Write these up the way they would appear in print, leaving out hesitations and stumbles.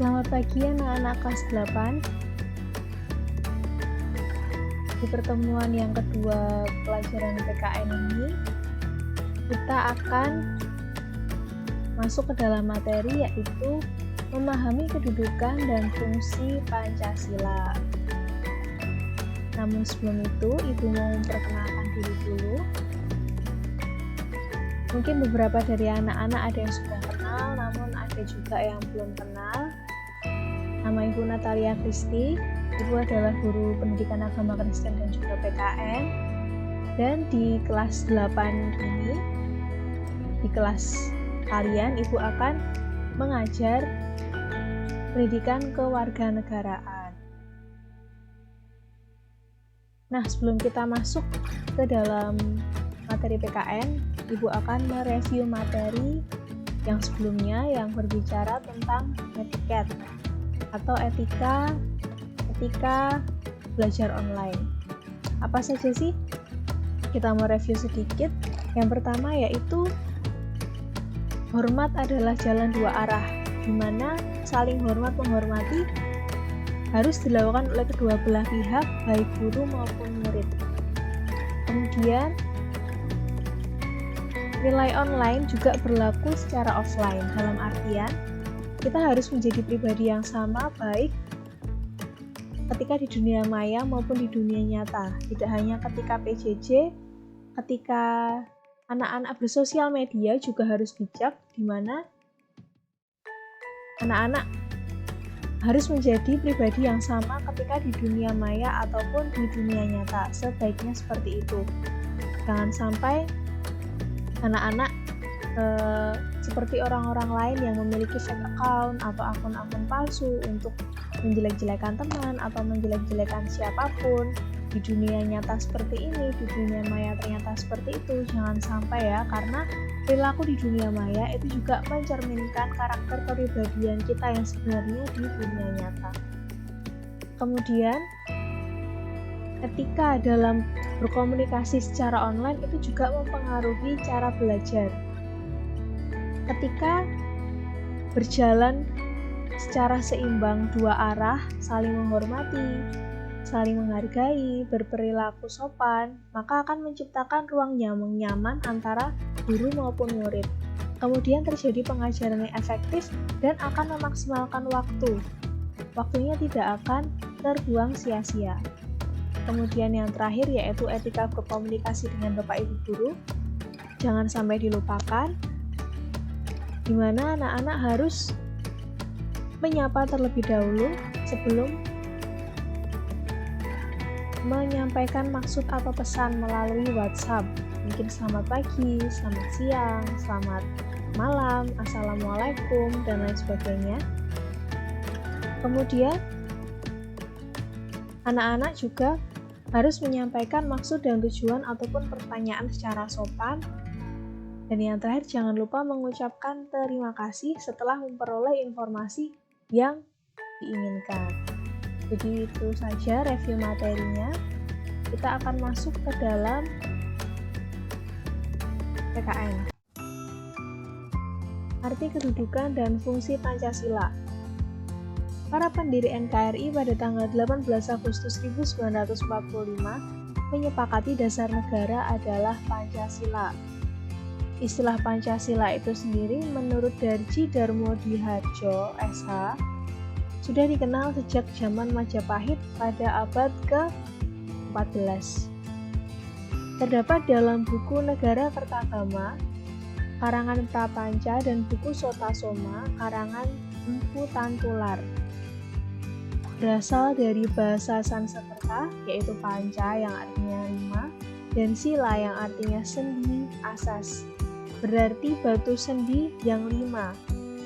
Selamat pagi anak-anak kelas 8. Di pertemuan yang kedua pelajaran PKN ini, kita akan masuk ke dalam materi yaitu memahami kedudukan dan fungsi Pancasila. Namun sebelum itu, Ibu mau memperkenalkan diri dulu. Mungkin beberapa dari anak-anak ada yang sudah kenal, namun ada juga yang belum kenal. Nama Ibu Natalia Kristi. Ibu adalah guru pendidikan agama Kristen dan juga PKN. Dan di kelas 8 ini, di kelas kalian, Ibu akan mengajar pendidikan kewarganegaraan. Nah, sebelum kita masuk ke dalam materi PKN, Ibu akan mereview materi yang sebelumnya yang berbicara tentang etiket atau etika belajar online. Apa saja sih? Kita mau review sedikit. Yang pertama yaitu hormat adalah jalan dua arah, di mana saling hormat menghormati harus dilakukan oleh kedua belah pihak, baik guru maupun murid. Kemudian nilai online juga berlaku secara offline, dalam artian kita harus menjadi pribadi yang sama baik ketika di dunia maya maupun di dunia nyata. Tidak hanya ketika PJJ, ketika anak-anak bersosial media juga harus bijak, di mana anak-anak harus menjadi pribadi yang sama ketika di dunia maya ataupun di dunia nyata. Sebaiknya seperti itu. Jangan sampai anak-anak seperti orang-orang lain yang memiliki fake account atau akun-akun palsu untuk menjelek-jelekan teman atau menjelek-jelekan siapapun. Di dunia nyata seperti ini, di dunia maya ternyata seperti itu. Jangan sampai ya, karena perilaku di dunia maya itu juga mencerminkan karakter kepribadian kita yang sebenarnya di dunia nyata. Kemudian etika dalam berkomunikasi secara online itu juga mempengaruhi cara belajar. Ketika berjalan secara seimbang dua arah, saling menghormati, saling menghargai, berperilaku sopan, maka akan menciptakan ruang nyaman antara guru maupun murid. Kemudian terjadi pengajaran yang efektif dan akan memaksimalkan waktu. Waktunya tidak akan terbuang sia-sia. Kemudian yang terakhir yaitu etika berkomunikasi dengan Bapak Ibu guru. Jangan sampai dilupakan, di mana anak-anak harus menyapa terlebih dahulu sebelum menyampaikan maksud atau pesan melalui WhatsApp. Mungkin selamat pagi, selamat siang, selamat malam, assalamualaikum, dan lain sebagainya. Kemudian anak-anak juga harus menyampaikan maksud dan tujuan ataupun pertanyaan secara sopan. Dan yang terakhir, jangan lupa mengucapkan terima kasih setelah memperoleh informasi yang diinginkan. Jadi itu saja review materinya. Kita akan masuk ke dalam PKN. Arti kedudukan dan fungsi Pancasila. Para pendiri NKRI pada tanggal 18 Agustus 1945 menyepakati dasar negara adalah Pancasila. Istilah Pancasila itu sendiri menurut Darji Darmodihardjo SH sudah dikenal sejak zaman Majapahit pada abad ke-14. Terdapat dalam buku Negara Kertagama, karangan Prapanca, dan buku Sotasoma, karangan Empu Tantular. Berasal dari bahasa Sanskerta, yaitu panca yang artinya 5, dan sila yang artinya sendi, asas. Berarti batu sendi yang 5.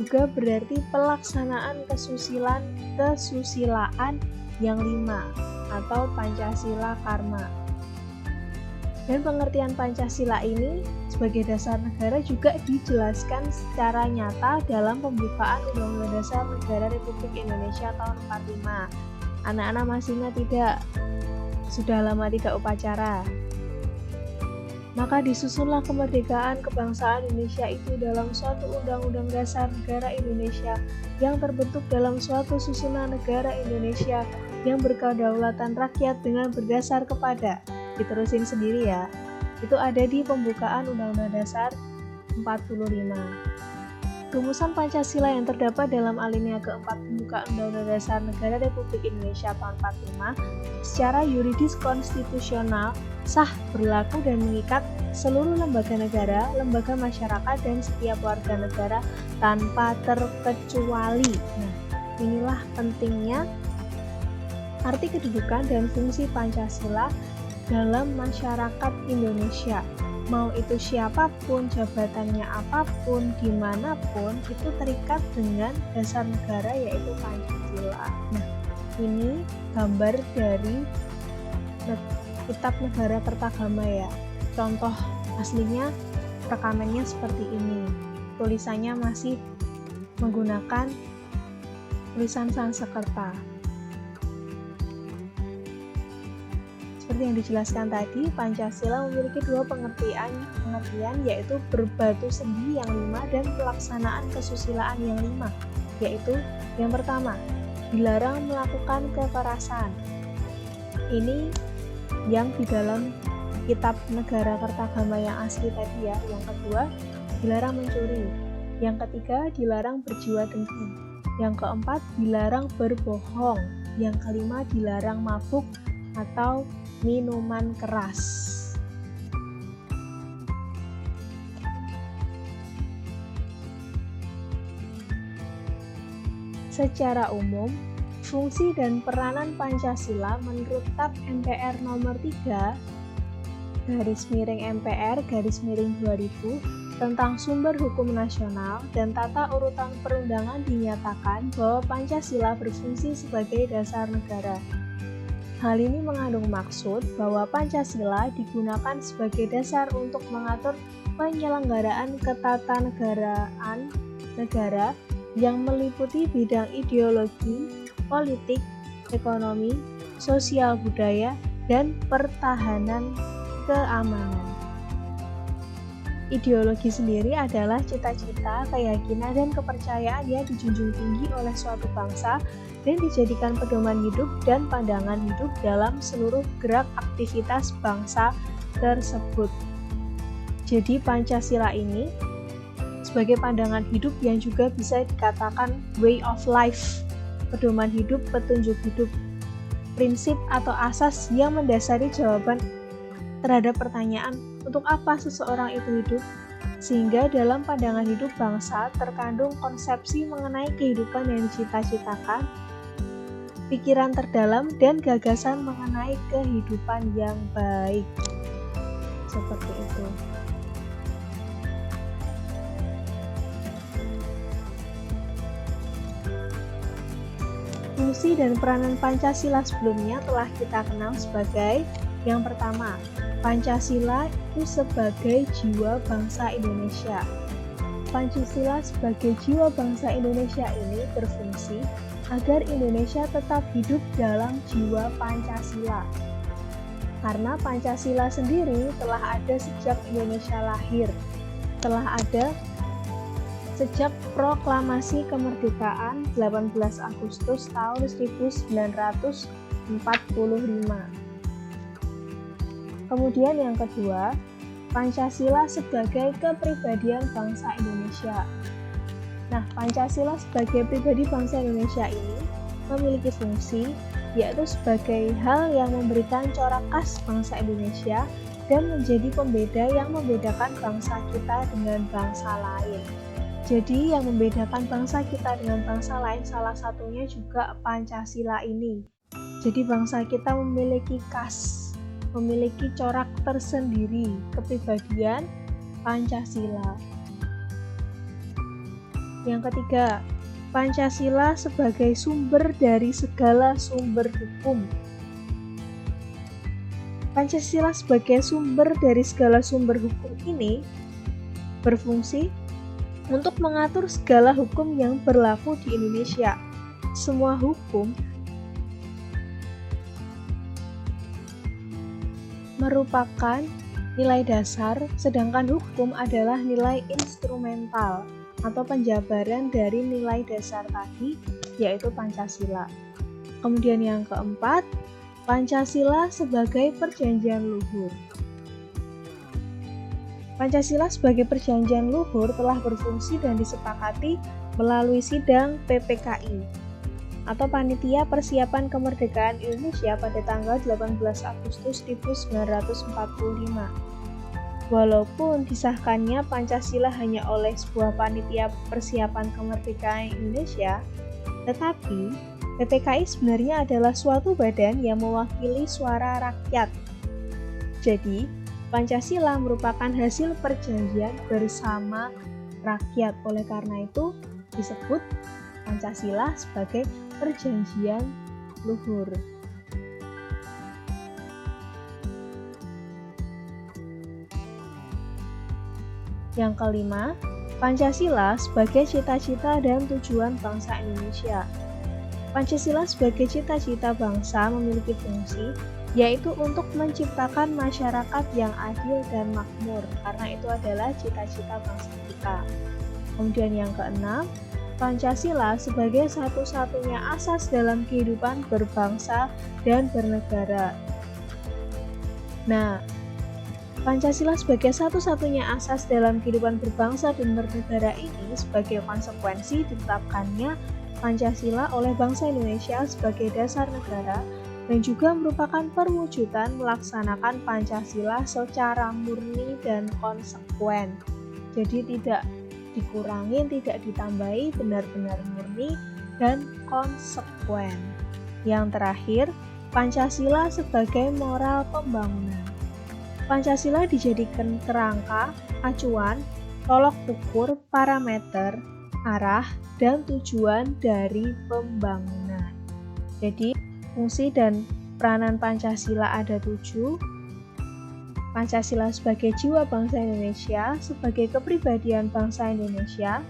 Juga berarti pelaksanaan kesusilaan yang 5 atau Pancasila Karma. Dan pengertian Pancasila ini sebagai dasar negara juga dijelaskan secara nyata dalam pembukaan Undang-Undang Dasar Negara Republik Indonesia tahun 45. Anak-anak masih ingat tidak? Sudah lama tidak upacara. Maka disusunlah kemerdekaan kebangsaan Indonesia itu dalam suatu Undang-Undang Dasar Negara Indonesia yang terbentuk dalam suatu susunan negara Indonesia yang berkedaulatan rakyat dengan berdasar kepada, diterusin sendiri ya, itu ada di pembukaan Undang-Undang Dasar 45. Rumusan Pancasila yang terdapat dalam alinea keempat pembukaan Undang-Undang Dasar Negara Republik Indonesia tahun 45 secara yuridis konstitusional sah, berlaku dan mengikat seluruh lembaga negara, lembaga masyarakat dan setiap warga negara tanpa terkecuali. Nah, inilah pentingnya arti kedudukan dan fungsi Pancasila dalam masyarakat Indonesia. Mau itu siapapun, jabatannya apapun, dimanapun, itu terikat dengan dasar negara yaitu Pancasila. Nah, ini gambar dari Kitab Negara Kertagama ya. Contoh aslinya rekamannya seperti ini. Tulisannya masih menggunakan tulisan Sanskerta. Seperti yang dijelaskan tadi, Pancasila memiliki dua pengertian yaitu berbatu sendi yang 5 dan pelaksanaan kesusilaan yang 5, yaitu yang pertama, dilarang melakukan kekerasan. Ini yang di dalam Kitab Negara Kertagama yang asli tadi ya. Yang kedua, dilarang mencuri. Yang ketiga, dilarang berjiwa dengki. Yang keempat, dilarang berbohong. Yang kelima, dilarang mabuk atau minuman keras. Secara umum, fungsi dan peranan Pancasila menurut TAP MPR nomor 3 /MPR/2000 tentang sumber hukum nasional dan tata urutan perundangan dinyatakan bahwa Pancasila berfungsi sebagai dasar negara. Hal ini mengandung maksud bahwa Pancasila digunakan sebagai dasar untuk mengatur penyelenggaraan ketatanegaraan negara yang meliputi bidang ideologi, politik, ekonomi, sosial budaya, dan pertahanan keamanan. Ideologi sendiri adalah cita-cita, keyakinan, dan kepercayaan yang dijunjung tinggi oleh suatu bangsa dan dijadikan pedoman hidup dan pandangan hidup dalam seluruh gerak aktivitas bangsa tersebut. Jadi Pancasila ini sebagai pandangan hidup yang juga bisa dikatakan way of life, pedoman hidup, petunjuk hidup, prinsip atau asas yang mendasari jawaban terhadap pertanyaan untuk apa seseorang itu hidup, sehingga dalam pandangan hidup bangsa terkandung konsepsi mengenai kehidupan yang dicita-citakan, pikiran terdalam, dan gagasan mengenai kehidupan yang baik. Seperti itu. Fungsi dan peranan Pancasila sebelumnya telah kita kenal sebagai yang pertama, Pancasila itu sebagai jiwa bangsa Indonesia. Pancasila sebagai jiwa bangsa Indonesia ini berfungsi agar Indonesia tetap hidup dalam jiwa Pancasila. Karena Pancasila sendiri telah ada sejak Indonesia lahir, telah ada sejak proklamasi kemerdekaan 18 Agustus tahun 1945. Kemudian yang kedua, Pancasila sebagai kepribadian bangsa Indonesia. Nah, Pancasila sebagai pribadi bangsa Indonesia ini memiliki fungsi, yaitu sebagai hal yang memberikan corak khas bangsa Indonesia dan menjadi pembeda yang membedakan bangsa kita dengan bangsa lain. Jadi yang membedakan bangsa kita dengan bangsa lain salah satunya juga Pancasila ini. Jadi bangsa kita memiliki khas, memiliki corak tersendiri, kepribadian Pancasila. Yang ketiga, Pancasila sebagai sumber dari segala sumber hukum. Pancasila sebagai sumber dari segala sumber hukum ini berfungsi untuk mengatur segala hukum yang berlaku di Indonesia. Semua hukum merupakan nilai dasar, sedangkan hukum adalah nilai instrumental atau penjabaran dari nilai dasar tadi, yaitu Pancasila. Kemudian yang keempat, Pancasila sebagai perjanjian luhur. Pancasila sebagai perjanjian luhur telah berfungsi dan disepakati melalui sidang PPKI atau Panitia Persiapan Kemerdekaan Indonesia pada tanggal 18 Agustus 1945. Walaupun disahkannya Pancasila hanya oleh sebuah Panitia Persiapan Kemerdekaan Indonesia, tetapi PPKI sebenarnya adalah suatu badan yang mewakili suara rakyat. Jadi, Pancasila merupakan hasil perjanjian bersama rakyat. Oleh karena itu, disebut Pancasila sebagai perjanjian luhur. Yang kelima, Pancasila sebagai cita-cita dan tujuan bangsa Indonesia. Pancasila sebagai cita-cita bangsa memiliki fungsi, yaitu untuk menciptakan masyarakat yang adil dan makmur, karena itu adalah cita-cita bangsa kita. Kemudian yang keenam, Pancasila sebagai satu-satunya asas dalam kehidupan berbangsa dan bernegara. Nah, Pancasila sebagai satu-satunya asas dalam kehidupan berbangsa dan bernegara ini sebagai konsekuensi ditetapkannya Pancasila oleh bangsa Indonesia sebagai dasar negara dan juga merupakan perwujudan melaksanakan Pancasila secara murni dan konsekuen. Jadi tidak dikurangi, tidak ditambahi, benar-benar murni dan konsekuen. Yang terakhir, Pancasila sebagai moral pembangunan. Pancasila dijadikan kerangka, acuan, tolok ukur, parameter, arah, dan tujuan dari pembangunan. Jadi, fungsi dan peranan Pancasila ada 7. Pancasila sebagai jiwa bangsa Indonesia, sebagai kepribadian bangsa Indonesia,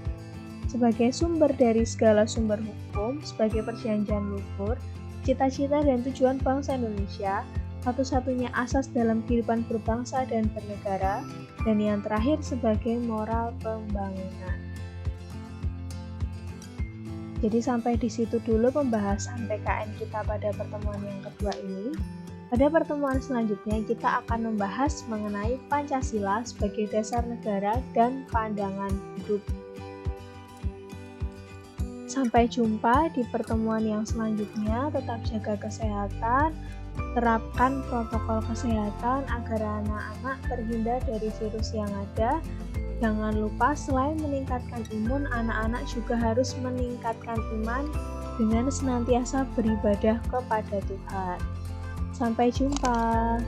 sebagai sumber dari segala sumber hukum, sebagai perjanjian luhur, cita-cita dan tujuan bangsa Indonesia, satu-satunya asas dalam kehidupan berbangsa dan bernegara, dan yang terakhir sebagai moral pembangunan. Jadi sampai di situ dulu pembahasan PKN kita pada pertemuan yang kedua ini. Pada pertemuan selanjutnya kita akan membahas mengenai Pancasila sebagai dasar negara dan pandangan hidup. Sampai jumpa di pertemuan yang selanjutnya. Tetap jaga kesehatan, terapkan protokol kesehatan agar anak-anak terhindar dari virus yang ada. Jangan lupa selain meningkatkan imun, anak-anak juga harus meningkatkan iman dengan senantiasa beribadah kepada Tuhan. Sampai jumpa.